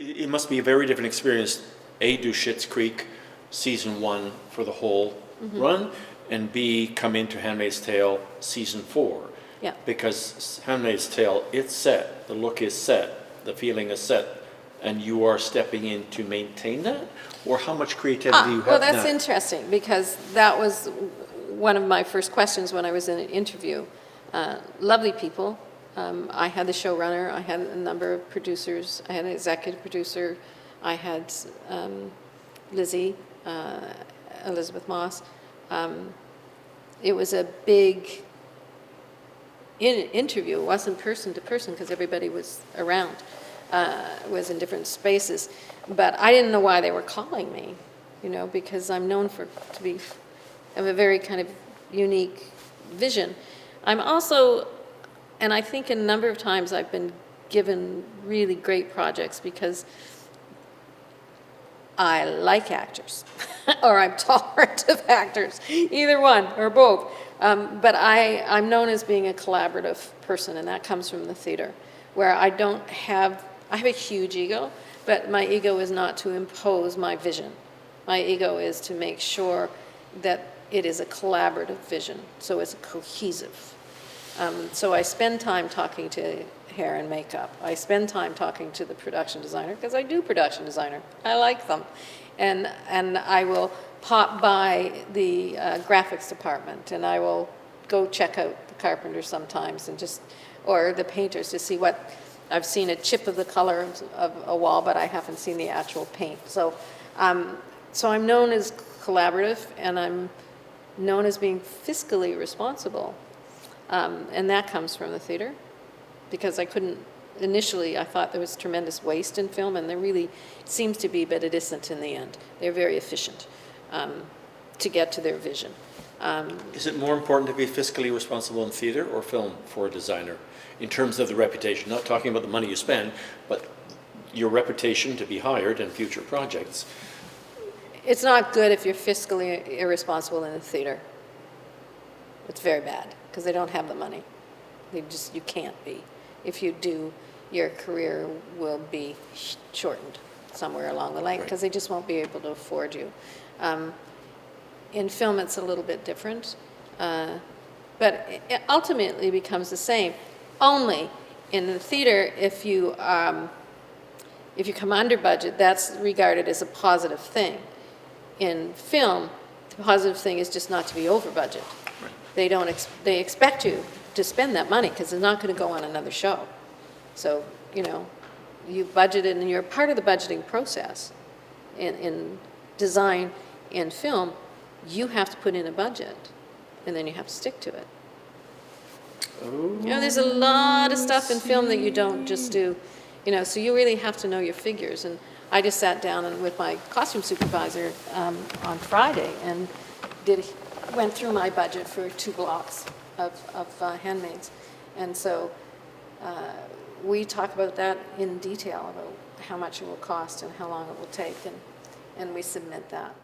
it must be a very different experience, A, do Schitt's Creek season 1 for the whole run, and B, come into Handmaid's Tale season 4. Yeah. Because Handmaid's Tale, it's set, the look is set, the feeling is set, and you are stepping in to maintain that? Or how much creativity you have well, that's now? interesting, because that was one of my first questions when I was in an interview. Lovely people. I had the showrunner, I had a number of producers, I had an executive producer, I had Lizzie, Elizabeth Moss. It was a big interview. It wasn't person to person because everybody was around, was in different spaces. But I didn't know why they were calling me, you know, because I'm known have a very kind of unique vision. I'm also, and I think a number of times I've been given really great projects because I like actors, or I'm tolerant of actors, either one or both. But I'm known as being a collaborative person, and that comes from the theater, where I have a huge ego, but my ego is not to impose my vision. My ego is to make sure that it is a collaborative vision, so it's cohesive. So I spend time talking to hair and makeup. I spend time talking to the production designer, because I do production designer. I like them. And I will pop by the graphics department, and I will go check out the carpenters sometimes, and or the painters, to see what, I've seen a chip of the color of a wall, but I haven't seen the actual paint. So I'm known as collaborative, and I'm known as being fiscally responsible. And that comes from the theater, because initially I thought there was tremendous waste in film, and there really seems to be, but it isn't in the end. They're very efficient to get to their vision. Is it more important to be fiscally responsible in theater or film for a designer, in terms of the reputation? Not talking about the money you spend, but your reputation to be hired in future projects. It's not good if you're fiscally irresponsible in the theater. It's very bad, because they don't have the money. You can't be. If you do, your career will be shortened somewhere along the line, because they just won't be able to afford you. In film, it's a little bit different, but it ultimately becomes the same. Only in the theater, if you come under budget, that's regarded as a positive thing. In film, the positive thing is just not to be over budget. They expect you to spend that money, because it's not going to go on another show. So, you know, you budgeted, and you're part of the budgeting process. In design and film, you have to put in a budget, and then you have to stick to it. Oh, you know, there's a lot of stuff in film that you don't just do, you know, so you really have to know your figures. And I just sat down with my costume supervisor on Friday and went through my budget for 2 blocks of Handmaids. And so we talk about that in detail, about how much it will cost and how long it will take, and we submit that.